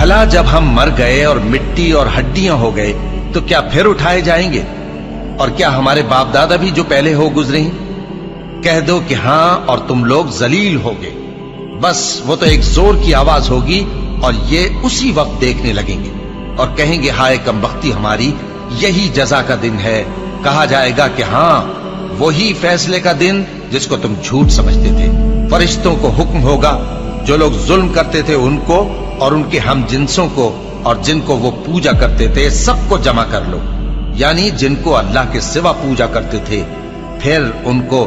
भला जब हम मर गए और मिट्टी और हड्डियां हो गए तो क्या फिर उठाए जाएंगे? और क्या हमारे बाप दादा भी जो पहले हो गुजरे हैं? कह दो कि हां और तुम लोग जलील होगे। बस वो तो एक जोर की आवाज होगी और ये उसी वक्त देखने लगेंगे और कहेंगे हाय कमबख्ती हमारी, यही जजा का दिन है। कहा जाएगा कि हां वही फैसले का दिन जिसको तुम झूठ समझते थे। फरिश्तों को हुक्म होगा जो लोग जुल्म करते थे उनको और उनके हम जिन्सों को और जिनको वो पूजा करते थे सबको जमा कर लो, यानी जिनको अल्लाह के सिवा पूजा करते थे, फिर उनको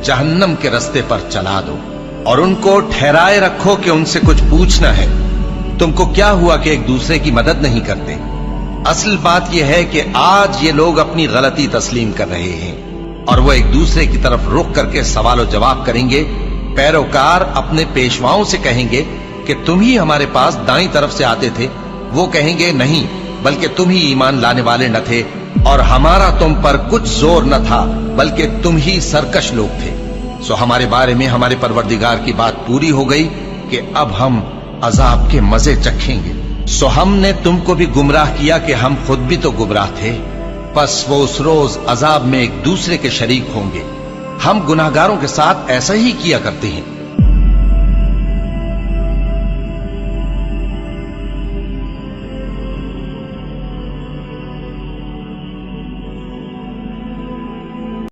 जहन्नम के रास्ते पर चला दो और उनको ठहराए रखो कि उनसे कुछ पूछना है। तुमको क्या हुआ कि एक दूसरे की मदद नहीं करते? असल बात यह है कि आज ये लोग अपनी गलती तस्लीम कर रहे हैं और वो एक दूसरे की तरफ रुख करके सवाल और जवाब करेंगे। पैरोकार अपने पेशवाओं से कहेंगे कि तुम ही हमारे पास दाईं तरफ से आते थे। वो कहेंगे नहीं, बल्कि तुम ही ईमान लाने वाले न थे और हमारा तुम पर कुछ जोर न था, बल्कि तुम ही सरकश लोग थे। सो हमारे बारे में हमारे परवरदिगार की बात पूरी हो गई कि अब हम अजाब के मजे चखेंगे। सो हमने तुमको भी गुमराह किया कि हम खुद भी तो गुमराह थे। बस वो उस रोज अजाब में एक दूसरे के शरीक होंगे। हम गुनाहगारों के साथ ऐसा ही किया करते हैं।